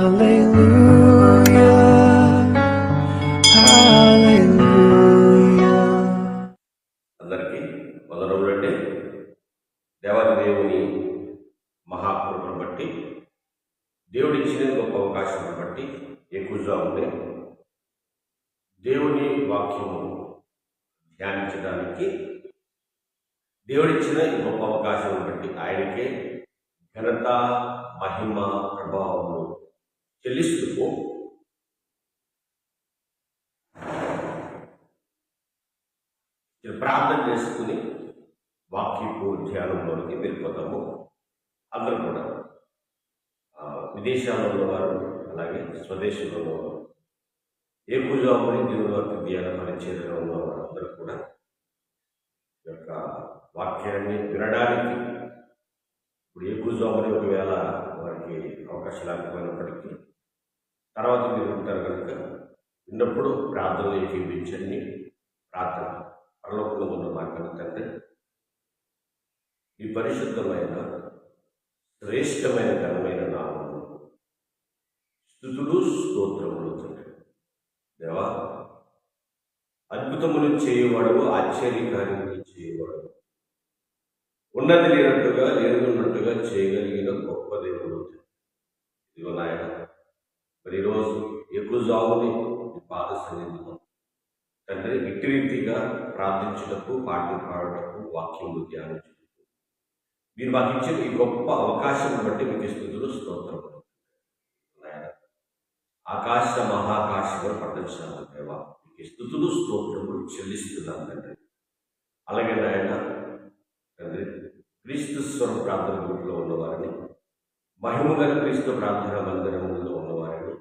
అందరికీ వందనములండి. దేవాది దేవుని మహాకృపను బట్టి, దేవుడిచ్చిన గొప్ప అవకాశం బట్టి ఎక్కువజామునే దేవుని వాక్యము ధ్యానించడానికి దేవుడిచ్చిన ఈ గొప్ప అవకాశం బట్టి ఆయనకే ఘనత, మహిమ, ప్రభావము చెల్లిస్తూ ప్రార్థన చేసుకుని వాక్యపు ధ్యానంలోనికి వెళ్ళిపోతాము. అందరూ కూడా విదేశాల్లో ఉన్నవారు, అలాగే స్వదేశంలో ఉన్నవారు, ఏ పూజాముని దేవుని వారికి ధ్యాన పరిచయంలో ఉన్నవారు అందరూ కూడా ఈ యొక్క వాక్యాన్ని వినడానికి ఇప్పుడు ఏ పూజాముని ఒకవేళ వారికి అవకాశం లేకపోయినప్పటికీ తర్వాత మీరు ఉంటారు కనుక విన్నప్పుడు ప్రార్థనలు ఏకీపించండి. ప్రార్థన. పరలోకంలో ఉన్న మా కన్న తండ్రి, ఈ పరిశుద్ధమైన శ్రేష్టమైన ఘనమైన నామము స్తుతులు స్తోత్రములు తండ్రి. దేవా, అద్భుతములు చేయవాడు, ఆశ్చర్యకార్యములు చేయవాడు, ఉన్నది లేనట్టుగా లేనున్నట్టుగా చేయగలిగిన గొప్ప దేవుడు. ఇదిగో నాయన, మరి ఈరోజు ఎక్కువ జాముని పాద సన్నిధిలో తండ్రి ఇట్టి రీతిగా ప్రార్థించుటకు, పాటలు పాడటకు, వాక్యములు ధ్యానించుటకు మీరు మాకు ఇచ్చిన ఈ గొప్ప అవకాశం బట్టి మీకు స్తుతులు స్తోత్రములు. ఆకాశ మహాకాశములు పట్టించాను దేవా, మీకు స్తుతులు స్తోత్రములు చెల్లిస్తున్నాను తండ్రి. అలాగే నాయన తండ్రి, క్రీస్తు స్వరం ప్రార్థన గ్రూపులో ఉన్నవారిని, మహిమగల క్రీస్తు ప్రార్థన మందిరంలో ఉన్నవారిని,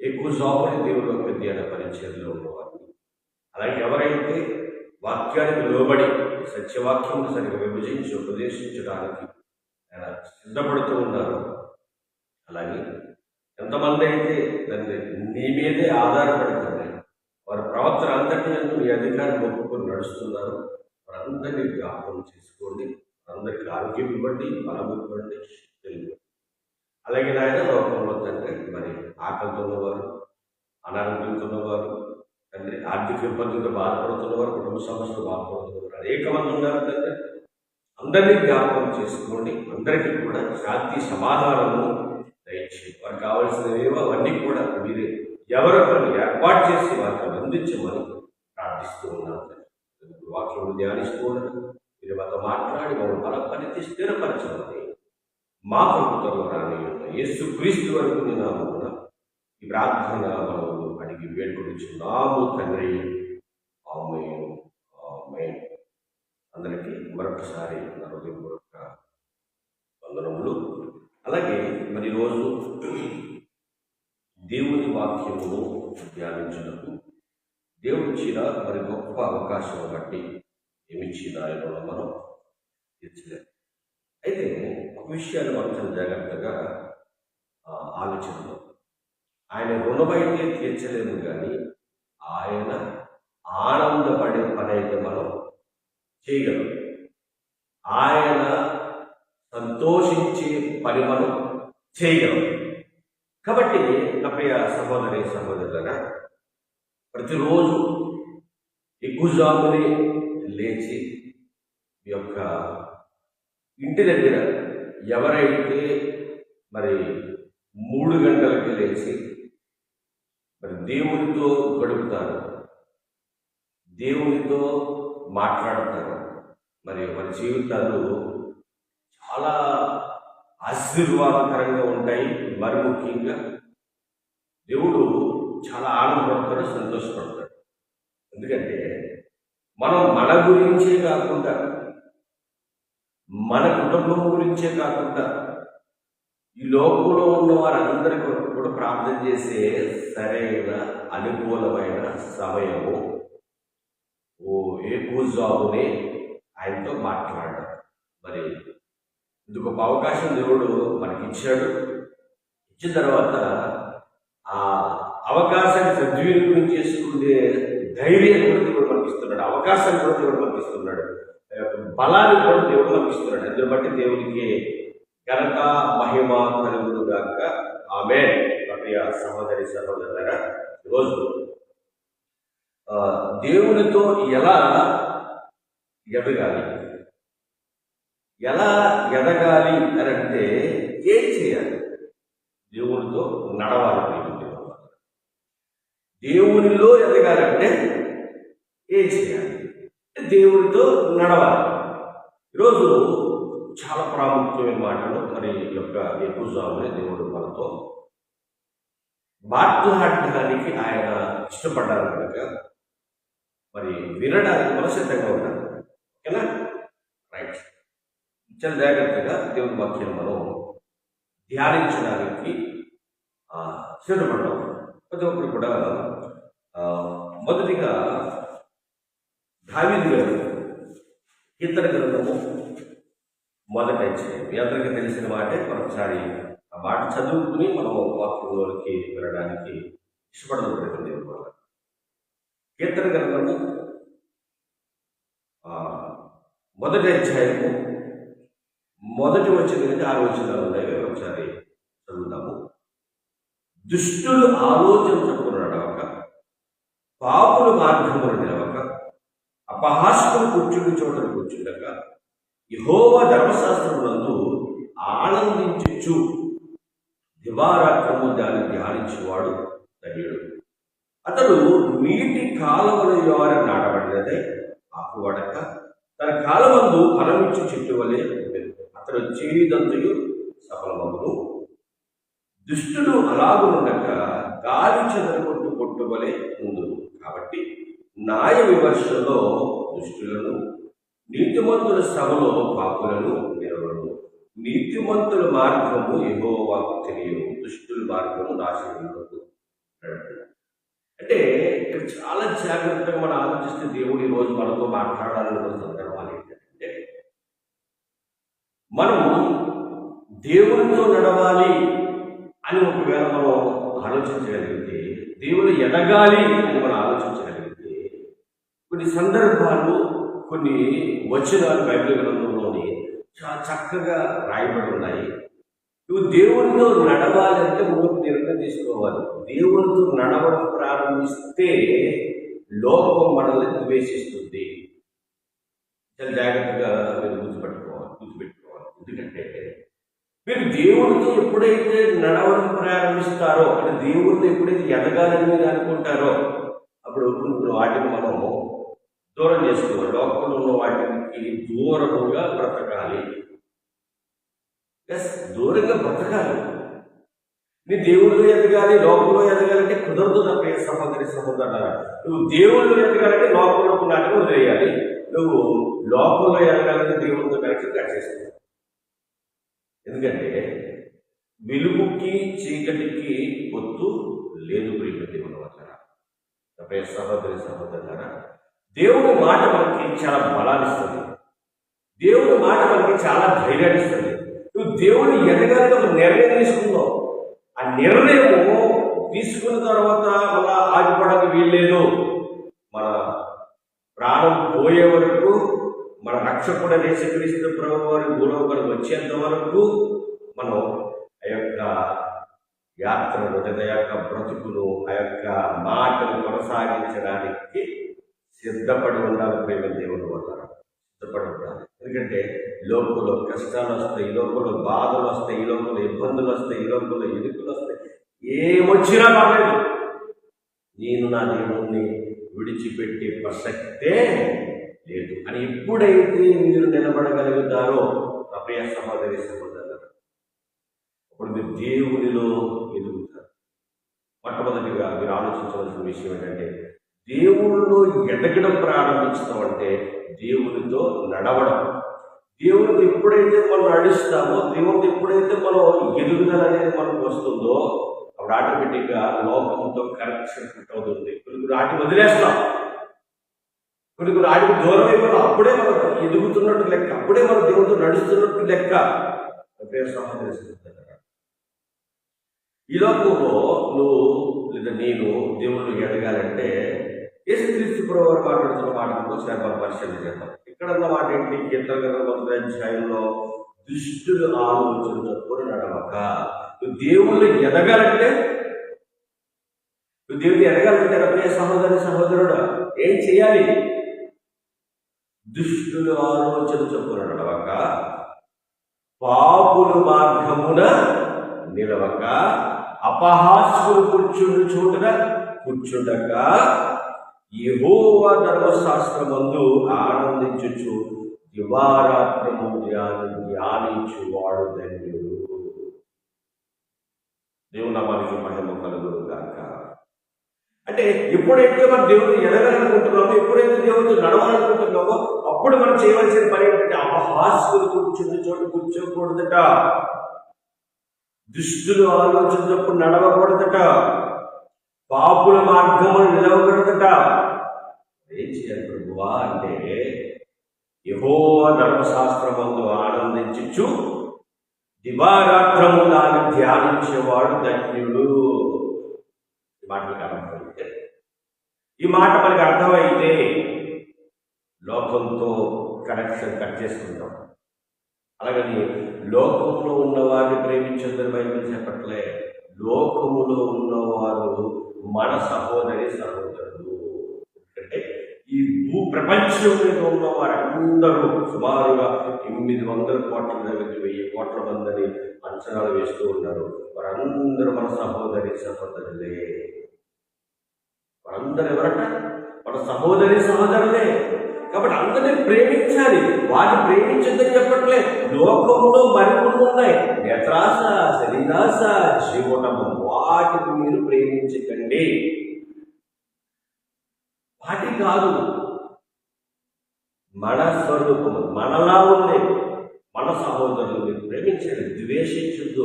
ఎక్కువ జాముని దేవుని యొక్క ధ్యాన పరిచయంలో ఉన్నవారిని, అలాగే ఎవరైతే వాక్యానికి లోబడి సత్యవాక్యం సరిగ్గా విభజించి ఉపదేశించడానికి ఆయన సిద్ధపడుతూ ఉన్నారు, అలాగే ఎంతమంది అయితే తండ్రి నీ మీదే ఆధారపడుతుంది వారి ప్రవర్తన అంతటి మీ అధికారం ఒప్పుకొని నడుస్తున్నారు, వారందరినీ జ్ఞాపకం చేసుకోండి. అందరికీ ఆరోగ్యం ఇవ్వండి, బలం ఇవ్వండి, శక్తి ఇవ్వండి. అలాగే నాయన లోకంలో తండ్రి మరి ఆకలితో ఉన్నవారు, అనారోగ్యంతో ఉన్నవారు, తండ్రి ఆర్థిక ఇబ్బందులతో బాధపడుతున్నవారు, కుటుంబ సమస్యలు బాధపడుతున్నవారు అనేక మంది ఉన్నారు తండ్రి. అందరినీ జ్ఞాపకం చేసుకోండి. అందరికీ కూడా శాంతి సమాధానము దయచేసి వారికి కావలసినవేవో అవన్నీ కూడా మీరే ఎవరొకరిని ఏర్పాటు చేసి వారికి అందించమని ప్రార్థిస్తూ ఉన్నాను. వాక్యం ధ్యానిస్తూ ఉండడం, మీరు మాతో మాట్లాడి వారు బలపరిచి స్థిరపరచమని మా ప్రభుత్వంలో రాని యేసు క్రీస్తు వరకు నామమున ఈ ప్రార్థన మనము అడిగి వేడుకొనిచున్నాము తండ్రి. ఆమేన్, ఆమేన్. అందరికీ మరొకసారి నా హృదయపూర్వక వందనములు. అలాగే మరి ఈరోజు దేవుని వాక్యమును ధ్యానించుటకు దేవుడిచ్చిన మరి గొప్ప అవకాశం బట్టి ఏమిచ్చిన ఆయన మనం తీర్చలేదు. అయితే ఒక విషయాన్ని మనం చాలా జాగ్రత్తగా ఆలోచనలో, ఆయన రుణమైతే తీర్చలేదు కానీ ఆయన ఆనందపడే పని అయితే మనం చేయగలం. ఆయన సంతోషించే పని మనం చేయగలం. కాబట్టి నా ప్రియ సహోదరి సహోదరులరా, ప్రతిరోజు ఎక్కువ జాముని లేచి మీ యొక్క ఇంటి దగ్గర ఎవరైతే మరి 3 గంటలకి లేచి మరి దేవునితో గడుపుతారు, దేవునితో మాట్లాడతారు, మరి వారి జీవితాలు చాలా ఆశీర్వాదకరంగా ఉంటాయి. మరి ముఖ్యంగా దేవుడు చాలా ఆనందపడతాడు, సంతోషపడతాడు. ఎందుకంటే మనం మన గురించే కాకుండా, మన కుటుంబం గురించే కాకుండా ఈ లోకంలో ఉన్న వారందరి కొరకు కూడా ప్రార్థన చేసే సరైన అనుకూలమైన సమయము ఎక్కువ జాబునే ఆయనతో మాట్లాడారు. మరి ఇందుకు ఒక అవకాశం దేవుడు మనకి ఇచ్చాడు. ఇచ్చిన తర్వాత ఆ అవకాశాన్ని సద్వినియోగం చేసుకునే ధైర్యం కూడా దేవుడు మనకి ఇస్తున్నాడు, అవకాశాన్ని కూడా దేవుడు మనకి ఇస్తున్నాడు, బలాన్ని కూడా దేవుడు మనకి ఇస్తున్నాడు. అందుని బట్టి దేవునికి ఘనత, మహిమ కలుగును గాక. ఆమేన్. సహోదరి సహోదరులారా, ఈరోజు దేవునితో ఎలా ఎదగాలి, ఎలా ఎదగాలి అని అంటే ఏం చేయాలి? దేవునితో నడవాలి. దేవునిలో ఎదగాలంటే ఏం చేయాలి? దేవునితో నడవాలి. ఈరోజు చాలా ప్రాముఖ్యమైన మాటలు మరి యొక్క ఎక్కువసార్లు దేవుడు మనతో మాట్లాడడానికి ఆయన ఇష్టపడ్డారు కనుక మరి వినడానికి మనం సిద్ధంగా ఉంటారు. ఓకేనా? రైట్. చాలా జాగ్రత్తగా దేవుని వాక్యం మనం ధ్యానించడానికి సిద్ధపడ్డాం. ప్రతి ఒక్కరు కూడా మొదటిగా దావీదు గారు కీర్తన గ్రంథము మొదట ఇచ్చారు. మీ అందరికీ తెలిసిన మాటే మరొకసారి ఆ మాట చదువుకుని మనం వాక్యంలోకి వెళ్ళడానికి ఇష్టపడుతుంది దేవుని వల్ల. కీర్తన గ్రంథము మొదటి అధ్యాయము మొదటి వచ్చిన నుంచి 6 వచనాలు ఉన్నాయి. ఒకసారి చదువుతాము. దుష్టులు ఆలోచన చొప్పున నడవక, పాపులు మార్గములు నిలవక, అపహాస్యులు కూర్చుండి చోటను కూర్చుండక, యెహోవా ధర్మశాస్త్రమునందు ఆనందించుచు దివారాత్రము దాన్ని ధ్యానించేవాడు ధన్యుడు. అతడు నీటి కాలవల ద్వారా నాటబడినదే ఆకువడక, తన కాలమందు ఫలమిచ్చు చెట్టు వలె అతడు చేయుదంతయు సఫలమగును. దుష్టుడు అలాగునుండక గాలి చెదరగొట్టు కొట్టువలే ఉందును. కాబట్టి న్యాయ విమర్శలో దుష్టులను, నీతిమంతుల సభలో పాపులను నిలవను. నీతిమంతుల మార్గము యెహోవాకు తెలియను, దుష్టుల మార్గము నాశనములకు నడుపును. అంటే ఇక్కడ చాలా జాగ్రత్తగా మనం ఆలోచిస్తే దేవుడు ఈరోజు మనతో మాట్లాడాలనుకున్న సందర్భాలు ఏంటంటే, మనం దేవునితో నడవాలి అని ఒకవేళ మనం ఆలోచించగలిగితే, దేవుడు ఎదగాలి అని మనం ఆలోచించగలిగితే, కొన్ని సందర్భాలు, కొన్ని వచనాలు బైబిల్ గ్రంథంలోని చాలా చక్కగా రాయబడి ఉన్నాయి. నువ్వు దేవునితో నడవాలంటే ముందుకు నిర్ణయం తీసుకోవాలి. దేవునితో నడవడం ప్రారంభిస్తే లోకం మనల్ని ద్వేషిస్తుంది. చాలా జాగ్రత్తగా మీరు గుర్తుపెట్టుకోవాలి. ఎందుకంటే మీరు దేవునితో ఎప్పుడైతే నడవడం ప్రారంభిస్తారో, అంటే దేవునితో ఎప్పుడైతే ఎదగాలని మీరు అనుకుంటారో, అప్పుడు కొన్ని వాటిని మనము దూరం చేసుకోవాలి. లోకంలో ఉన్న వాటికి దూరముగా బ్రతకాలి. దూరంగా బ్రతకాలి. నీ దేవుళ్ళు ఎదగాలి, లోకంలో ఎదగాలంటే కుదరదు. నా ప్రియ సహోదరి సహోదరులారా, నువ్వు దేవుళ్ళు ఎదగాలంటే లోకంలో నాటిని వదిలేయాలి. నువ్వు లోకంలో ఎదగాలంటే దేవునితో కనెక్షన్ కట్ చేస్తున్నావు. ఎందుకంటే వెలుగుకి చీకటికి పొత్తు లేదు. ప్రియ దేవుని వల్ల నా ప్రియ సహోదరి సహోదరులారా, దేవుని మాట మనకి చాలా బలాన్ని ఇస్తుంది. దేవుని మాట మనకి చాలా ధైర్యాన్ని ఇస్తుంది. నువ్వు దేవుని ఎదగాలని ఒక నిర్ణయం తీసుకున్నావు. ఆ నిర్ణయము తీసుకున్న తర్వాత మళ్ళా ఆగిపోవడానికి వీల్లేదు. మన ప్రాణం పోయే వరకు, మన రక్షకుడు యేసుక్రీస్తు ప్రభువు వారి భూలోకానికి వచ్చేంత వరకు మనం ఆ యొక్క యాత్రను, ఆ యొక్క బ్రతుకును, ఆ యొక్క మాటను కొనసాగించడానికి సిద్ధపడి ఉండాలి. ప్రేమ దేవుని వల్ల సిద్ధపడి ఉండాలి. ఎందుకంటే లోకంలో కష్టాలు వస్తాయి, ఈ లోకంలో బాధలు వస్తాయి, ఈ లోకంలో ఇబ్బందులు వస్తాయి, ఈ లోకంలో ఇరుకులు వస్తాయి. ఏమొచ్చినా పర్లేదు, నేను నా దేవుణ్ణి విడిచిపెట్టే ప్రసక్తే లేదు అని ఎప్పుడైతే మీరు నిలబడగలుగుతారో నా ప్రియ సహోదరి సహోదరులు, అప్పుడు మీరు దేవునిలో ఎదుగుతారు. మొట్టమొదటిగా మీరు ఆలోచించవలసిన విషయం ఏంటంటే, దేవునిలో ఎదగడం ప్రారంభించడం దేవునితో నడవడం. దేవునితో ఎప్పుడైతే మనం నడుస్తామో, దేవునితో ఎప్పుడైతే మనం ఎదుగుదల అనేది మనకు వస్తుందో, అప్పుడు ఆటోమేటిక్గా లోకంతో కనెక్షన్ ఫిట్ అవుతుంది. కొన్ని ఆటి వదిలేస్తాం, కొన్ని ఆటికి దూరం అయిపోతాం. అప్పుడే మనం ఎదుగుతున్నట్టు లెక్క, అప్పుడే మనం దేవునితో నడుస్తున్నట్టు లెక్క. ఈ లోకంలో నువ్వు లేదా నేను దేవుళ్ళు ఎదగాలంటే యేసుక్రీస్తు ప్రభువు మాట్లాడుతున్న మాటలు ఒకసారి మనం పరిశీలన చేద్దాం. ఇక్కడ ఉన్న మాట ఏంటి? కీర్తన గ్రంథం 1వ అధ్యాయంలో దుష్టులు ఆలోచన చొప్పున నడవక. నువ్వు దేవుళ్ళు ఎదగాలంటే దేవుని ఎరగాలంటే ప్రియ సహోదరి సహోదరుడు ఏం చేయాలి? దుష్టుల ఆలోచన చొప్పున నడవక, పాపుల మార్గమున నిలవక, అపహాస్యులు కూర్చుండు చోటున కూర్చుండక, యెహోవా ధర్మశాస్త్రమందు ఆనందించుచు దివారాత్రము ధ్యానించువాడు ధన్యుడు. దేవుని నామానికి మహిమ కలుగును గాక. అంటే ఎప్పుడైతే మనం దేవుడిని ఎదగాలనుకుంటున్నామో, ఎప్పుడైతే దేవుడితో నడవాలనుకుంటున్నామో, అప్పుడు మనం చేయవలసిన పని ఏంటంటే అపహాస్యులు కూర్చుని చోటు కూర్చోకూడదట, దుష్టులు ఆలోచించినప్పుడు నడవకూడదట, పాపుల మార్గములు నిలవకూడదట. ఏం చేయాలి ప్రభువా అంటే, యెహోవా ధర్మశాస్త్రమందు ఆనందించుచు దివారాత్రము దాన్ని ధ్యానించేవాడు ధన్యుడు. ఈ మాట మనకి అర్థమైతే లోకంతో కనెక్షన్ కట్ చేసుకుంటాం. అలాగని లోకంలో ఉన్నవారిని ప్రేమించొద్దని బైబిల్ చెప్పట్లే. లోకములో ఉన్నవారు మన సహోదరి సహోదరులు. ఎందుకంటే ఈ భూ ప్రపంచం మీద ఉన్న వారందరూ సుమారుగా 800 కోట్ల దగ్గర 1000 కోట్ల మందిని అంచనాలు వేస్తూ ఉన్నారు. వారందరూ మన సహోదరి సహోదరులే. వారందరూ ఎవరట? మన సహోదరి సహోదరులే. కాబట్టి అందరినీ ప్రేమించాలి. వారిని ప్రేమించొద్దని చెప్పట్లే. లోకంలో మరికొన్ని ఉన్నాయి, నేత్రాస, శరీరాస, జీవనము. వాటిని మీరు ప్రేమించకండి. వాటి కాదు, మన స్వరూపము మనలా ఉంది మన సహోదరులు మీరు ప్రేమించండి, ద్వేషించద్దు,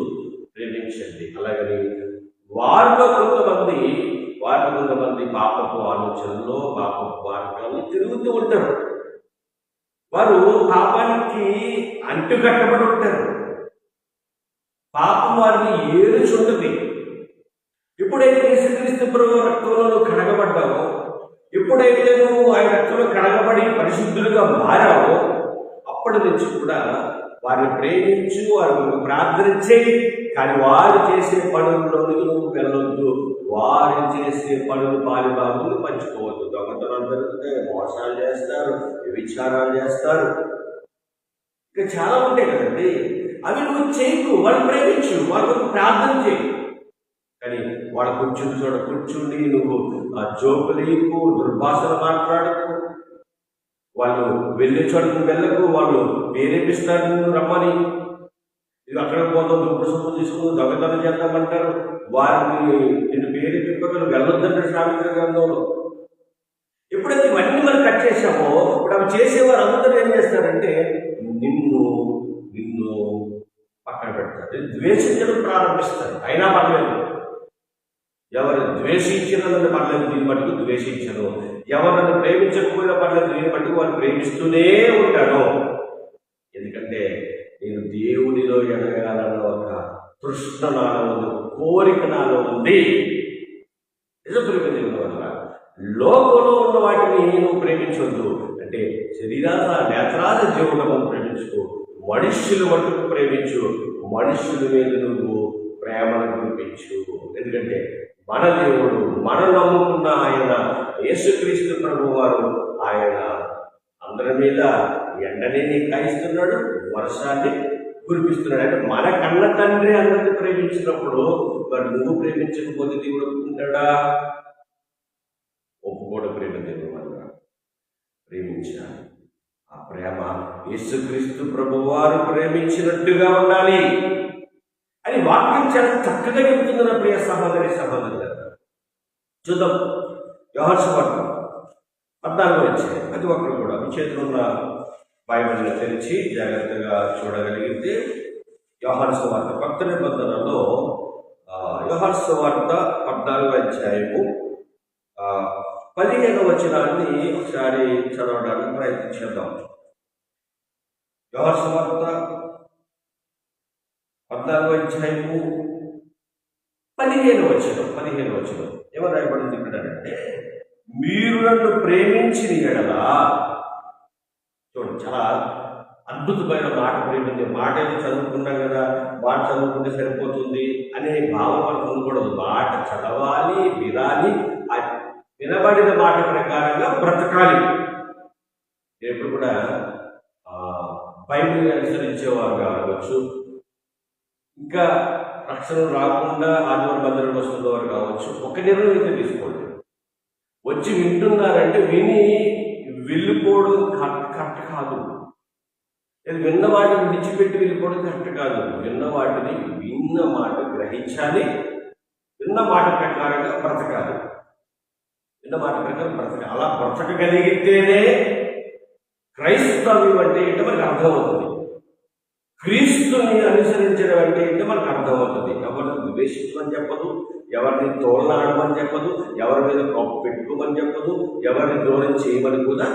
ప్రేమించండి. అలాగని వారిలో కొంతమంది పాపపు ఆలోచనలో, పాపపు మార్గాల్లో తిరుగుతూ ఉంటారు. వారు పాపానికి అంటుకట్టబడి ఉంటారు. పాపం వారిని ఏలుచుంటుంది. ఎప్పుడైతే యేసుక్రీస్తు ప్రభువు రక్తంలో కడగబడ్డావో, ఎప్పుడైతే నువ్వు ఆయన రక్తంలో కడగబడి పరిశుద్ధులుగా మారావో, అప్పటి నుంచి కూడా వారిని ప్రేమించు, వారికి ప్రార్థన చేయి. కానీ వారు చేసే పనుల్లోనికి నువ్వు వెళ్ళొద్దు. వారు చేసే పనులు పాలిభాగులు పంచుకోవద్దు. దొంగతనాలు జరుగుతాయి, మోసాలు చేస్తారు, వ్యభిచారాలు చేస్తారు, ఇంకా చాలా ఉంటాయి కదండి. అవి నువ్వు చేయకు. వాళ్ళు ప్రేమించు, వాళ్ళకు ప్రార్థన చేయి. కానీ వాళ్ళు కూర్చుని చోట కూర్చుండి నువ్వు జోకులేకు, దుర్భాషలు మాట్లాడకు. వాళ్ళు వెళ్ళే చోటకు వెళ్ళకు. వాళ్ళు ప్రేరేపిస్తారు నిన్ను రమ్మని. ఇది అక్కడ పోతాం, దుప్పుడు సొమ్ము తీసుకుని దొంగతనం చేద్దామంటారు. వారిని నిన్ను ప్రేరేపింపగలు వెళ్ళొద్దంటే సామెతల గ్రంథంలో. ఎప్పుడైతే ఇవన్నీ మనం కట్ చేసామో, ఇప్పుడు అవి చేసేవారు అందరూ ఏం చేస్తారంటే నిన్ను పక్కన పెడతారు, ద్వేషించడం ప్రారంభిస్తారు. అయినా పర్లేదు, ఎవరు ద్వేషించినదని పర్లేదు, దీన్ని మటుకు ద్వేషించను. ఎవరిని ప్రేమించకపోయినా పర్లేదు, దీన్ని మటుకు వాళ్ళు ప్రేమిస్తూనే ఉంటాను. ఎందుకంటే నేను దేవుడిలో ఎదగాలన్న ఒక తృష్ణ నాలో ఉంది, కోరిక నాలో ఉంది. నిజప్రేమ వల్ల లోకంలో ఉన్న వాటిని నువ్వు ప్రేమించవద్దు. అంటే శరీరాస, నేత్రాస, జీవనము ప్రేమించుకో. మనుష్యులు మటుకు ప్రేమించు. మనుష్యుల మీద నువ్వు ప్రేమను చూపించు. ఎందుకంటే మన దేవుడు, మనం నమ్ముకున్న ఆయన యేసుక్రీస్తు ప్రభువు వారు, ఆయన అందరి మీద ఎండనే కాయిస్తున్నాడు, వర్షాన్ని కురిపిస్తున్నాడు. అంటే మన కన్న తండ్రి అందరిని ప్రేమించినప్పుడు మరి నువ్వు ప్రేమించకపోతే దేవుడు ఒప్పుకుంటాడా? ఒప్పుకోడు. ప్రేమ దేవుడు వల్ల ప్రేమించాలి. ఆ ప్రేమ యేసుక్రీస్తు ప్రభువు వారు ప్రేమించినట్టుగా ఉండాలి అని వాక్యం చాలా చక్కగా చెబుతుంది నా ప్రియ సహోదరి సహోదరులు. చూద్దాం, యోహాను సువార్త 14వ అధ్యాయం. ప్రతి ఒక్కరు కూడా మీ చేతిలో ఉన్న బైబిల్ని తెరిచి జాగ్రత్తగా చూడగలిగితే యోహాను సువార్త కొత్త నిబంధనలో యోహాను సువార్త 14వ అధ్యాయము 15వ వచనాన్ని ఒకసారి చదవడానికి ప్రయత్నించేద్దాం. యోహాను సువార్త 14వ అధ్యాయము 15వ వచనం ఎవరు రాయబడింది ఇక్కడ అంటే, మీరు నన్ను ప్రేమించిన ఎడల. చూడండి, చాలా అద్భుతమైన మాట. ప్రేమించే మాట అయితే చదువుకున్నాం కదా, మాట చదువుకుంటే సరిపోతుంది అనే భావం మనకు ఉండకూడదు. మాట చదవాలి, వినాలి, ఆ వినబడిన మాట ప్రకారంగా బ్రతకాలి. ఎప్పుడు కూడా బైబిల్ అనుసరించేవారు కావచ్చు, ఇంకా రక్షణ రాకుండా ఆదివారం మందిరం వస్తున్నవారు కావచ్చు, ఒక నిర్ణయం అయితే తీసుకోండి. వచ్చి వింటున్నారంటే విని వెళ్ళిపోవడం కరెక్ట్ కాదు. విన్న వాటిని విడిచిపెట్టి వెళ్ళిపోవడం కరెక్ట్ కాదు. విన్న వాటిని విన్న మాట గ్రహించాలి, విన్న మాట ప్రకారంగా బ్రతకాలి. విన్న మాట ప్రకారం బ్రతకాలి. అలా బ్రతకగలిగితేనే క్రైస్తవ్యం అంటే ఏంటో మనకు అర్థమవుతుంది. క్రీస్తుని అనుసరించడం అంటే ఏంటో మనకు అర్థమవుతుంది. ఎవరిని ద్వేషించమని చెప్పదు, ఎవరిని తోలనాడమని చెప్పదు, ఎవరి మీద కోపం పెట్టుకోమని చెప్పదు, ఎవరిని దూరం చేయమని కూడా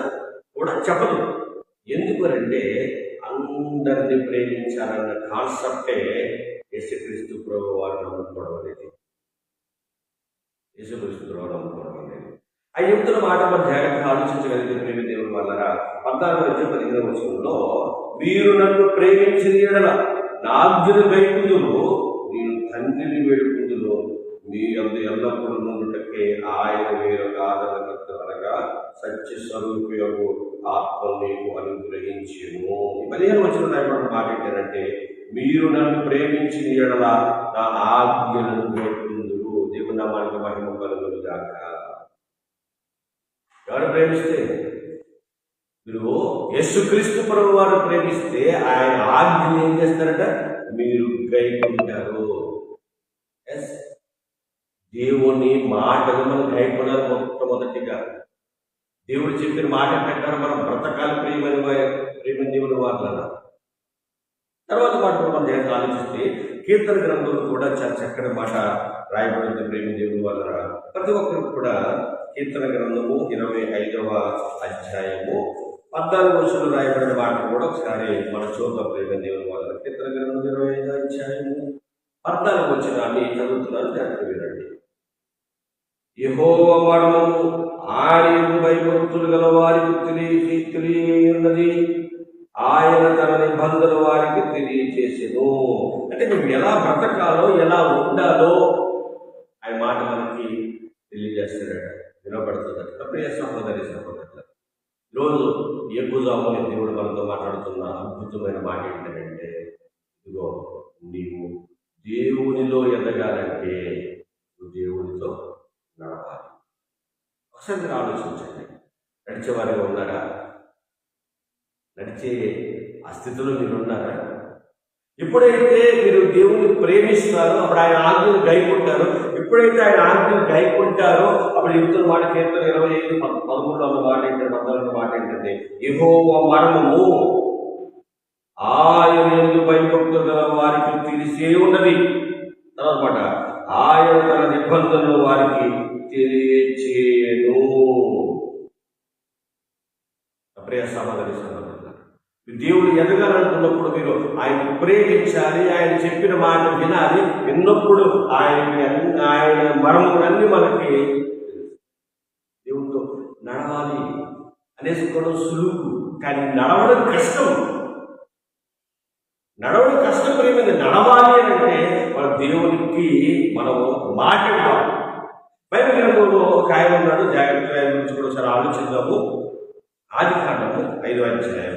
చెప్పదు. ఎందుకంటే అందరినీ ప్రేమించాలన్న కాన్సెప్టే యేసుక్రీస్తు ప్రభు వారు నమ్ముకోవడం అనేది. యేసుక్రీస్తు ప్రభు నమ్ముకోవడం అనేది ఆ చెప్తున్న మాట మన జాగ్రత్తగా ఆలోచించగలిగితే ప్రేమ దేవుని వల్లరా 14-15 మీరు నన్ను ప్రేమించిన యెడల నా ఆజ్ఞలు గైకొందురు, నేను తండ్రిని వేడుకొందును, మీ అందు ఎల్లప్పుడూ నుండుటకే ఆయన వేరొక ఆదరణకర్త అనగా సత్య స్వరూపయోగు ఆత్మ నీకు అనుగ్రహించెను. 15 రాయబడిన మాట ఏంటంటే మీరు నన్ను ప్రేమించిన యెడల నా ఆజ్ఞలను గైకొందురు. దేవుని నామానికి మహిమ కలుగును గాక. ఎవరు ప్రేమిస్తే? మీరు యేసుక్రీస్తు ప్రభు వారు ప్రేమిస్తే ఆయన ఆజ్ఞలు ఏం చేస్తారట? మీరు గైకొంటారు. దేవుని మాటలు మనం గైకొనాలి. మొట్టమొదటిగా దేవుడు చెప్పిన మాట ప్రకారం మనం బ్రతకాలి. ప్రేమ దేవుని వాళ్ళ తర్వాత మాట మనం దేనికి ఆలోచిస్తే కీర్తన గ్రంథంలో కూడా చాలా చక్కటి మాట రాయబడింది. ప్రేమ దేవుని వాళ్ళ ప్రతి ఒక్కరికి కూడా కీర్తన గ్రంథము 25వ అధ్యాయము 14 రాయబడిన మాట కూడా ఒకసారి మన చూద్దాం. ప్రేమ దేవుని వాళ్ళ కీర్తన గ్రంథం 25వ అధ్యాయము 14 అన్ని చదువుతున్నాను, జాగ్రత్త వినండి. యెహోవా మర్మము ఆయన భయభక్తులు గల వారికి తెలియన్నది, ఆయన తన నిబంధన వారికి తెలియచేసెను. అంటే నువ్వు ఎలా బ్రతకాలో, ఎలా ఉండాలో ఆయన మాట మనకి తెలియజేస్తాడట, వినపడుతుందట. ప్రియ సహోదరి సహోదరులు, ఈరోజు ఎక్కువజాముని దేవుడు మనతో మాట్లాడుతున్న అద్భుతమైన మాట ఏంటంటే, ఇదిగో నీవు దేవునిలో ఎదగాలంటే నువ్వు దేవునితో నడవాలి. ఒకసారి మీరు ఆలోచించండి. నడిచేవారిగా ఉన్నారా? నడిచే ఆ స్థితిలో మీరు ఉన్నారా? ఎప్పుడైతే మీరు దేవుని ప్రేమిస్తారో అప్పుడు ఆయన ఆజ్ఞలు గైకుంటారు. ఎప్పుడైతే ఆయన ఆజ్ఞలు గైకుంటారో అప్పుడు చెప్తున్న మాట కీర్తన 25:13 మాట ఏంటంటే 14 మాట ఏంటంటే యెహోవా మర్మము ఆయన యందు భయభక్తులు గల వారికి తెలిసే ఉన్నది. తర్వాత మాట ఆయన తన నిబంధనలు వారికి తెలియచేయను. ప్రియ సహోదరి సహోదరులు, దేవుడు ఎదగాలనుకున్నప్పుడు మీరు ఆయన ప్రేమించాలి, ఆయన చెప్పిన మాట వినాలి. విన్నప్పుడు ఆయన మర్మములన్నీ మనకి దేవుడితో నడవాలి అనేసుకోవడం సులువు, కానీ నడవడం కష్టం. నడవడం కష్టం. ప్రేమింది నడవాలి అంటే మన దేవునికి మనం మాట ఇవ్వాలి. బైబిల్ గ్రంథంలో ఒక ఆయన ఉన్నాడు, జాగ్రత్తగా ఆయన గురించి కూడా ఒకసారి ఆలోచిద్దాము. ఆదికాండము 5వ అధ్యాయం.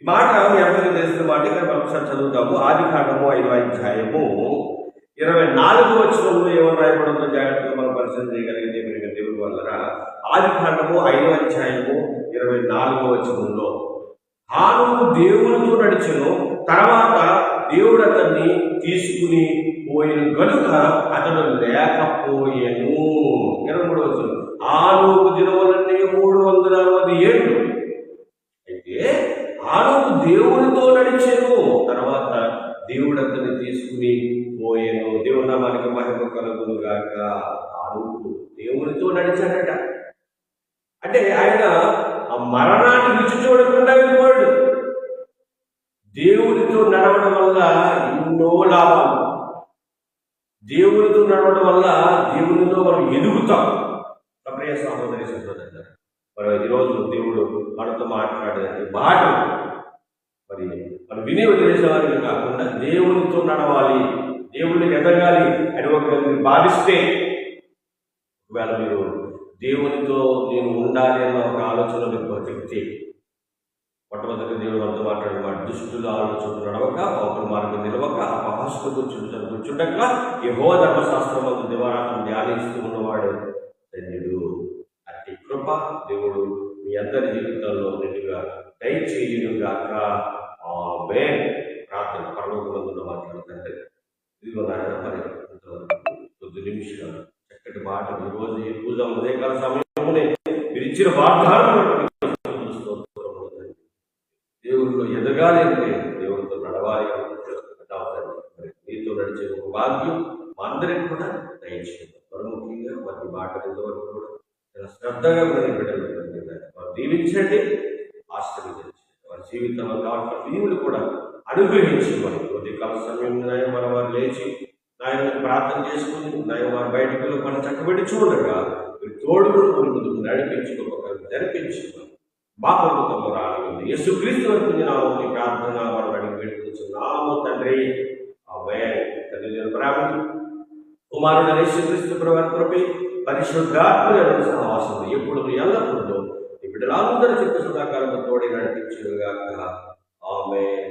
ఈ మాట మీ అందరికీ తెలిసిన మాట, ఇక్కడ మనం ఒకసారి చదువుతాము. ఆదికాండము 5వ అధ్యాయము 24 ఏమని రాయబడిందో జాగ్రత్తగా మనం పరిశీలన చేయగలిగితే మీరు దేవుని వల్లరా. ఆదికాండము 5వ అధ్యాయము 24 హానోకు దేవునితో నడిచెను, తర్వాత దేవుడు అతన్ని తీసుకుని పోయిన గనుక అతడు లేకపోయెను. 23 హానోకు దినములన్నీ 360 ఏళ్ళు. అయితే హానోకు దేవునితో నడిచెను, తర్వాత దేవుడు అతన్ని తీసుకుని పోయెను. దేవుని నామానికి మహిమ కలుగును గాక. హానోకు దేవునితో నడిచాడట. అంటే ఆయన ఆ మరణాన్ని రుచి చూడకుండా వెళ్ళిపోయాడు. దేవునితో నడవడం వల్ల ఎన్నో లాభాలు. దేవునితో నడవడం వల్ల దేవునితో మనం ఎదుగుతాం. ప్రియ సహోదరి సహోదరులు, మరి ఈరోజు దేవుడు మనతో మాట్లాడే మాట మరి మనం విని వదిలేసే వారికి కాకుండా దేవునితో నడవాలి, దేవుడిని ఎదగాలి అని ఒక భావిస్తే దేవునితో నేను ఉండాలి అన్న ఒక ఆలోచనలో బతికితే, మొట్టమొదటి దేవుని వద్ద మాట్లాడిన మాట, దుష్టుల ఆలోచన నడవక, పాపుల మార్గం నిలవక, అపహాస్యుల కూర్చుండక, యెహోవా ధర్మశాస్త్రమందు దివారాత్రం ధ్యానిస్తూ ఉన్నవాడు ధన్యుడు. అట్టి కృప దేవుడు మీ అందరి జీవితాల్లో నిండుగా దయచేయునుగాక. ఆమేన్. ప్రార్థన. పరలోకమందున్న మాట్లాడుతుంటే, ఇదిగో నాయన, మరి కొద్ది నిమిషాలు చక్కటి మాట ఈరోజు ఈ పూజ ఉదయకాల సమయంలోనే మీరు ఇచ్చిన వాగ్దానం దేవుడిలో ఎదగాలి అంటే దేవుడితో నడవాలి మరి మీతో నడిచే ఒక భాగ్యం మా అందరికి కూడా దయచేయండి. మరి ముఖ్యంగా వారి మాట వరకు కూడా చాలా శ్రద్ధగా మన బిడ్డలు వారు దీవించండి, ఆశీర్వదించండి. వారి జీవితంలో కావాల్సిన దీవులు కూడా అనుగ్రహించి మరి ఉదయకాల సమయం మన వారు లేచి నాయన ప్రార్థన చేసుకుని నాయన వారు బయటకు పని చక్కబెట్టి చూడగా మీరు తోడుగా ముందుకు నడిపించుకోక జరిపించి మా ప్రభుత్వంలో రానుంది. యేసుక్రీస్తు వరకు నామమున ప్రార్థన మనం అడిగి పెట్టుకుంటున్నాము తండ్రి. ఆమేన్. తండ్రి ప్రేమ, కుమారుడు యేసుక్రీస్తు ప్రభువు కృప, పరిశుద్ధాత్మ సహవాసం ఎప్పుడు ఎల్లప్పుడూ ఈ బిడ్డలందరూ చెప్పి సదాకాలంతో తోడి నడిపించుగాక. ఆమేన్.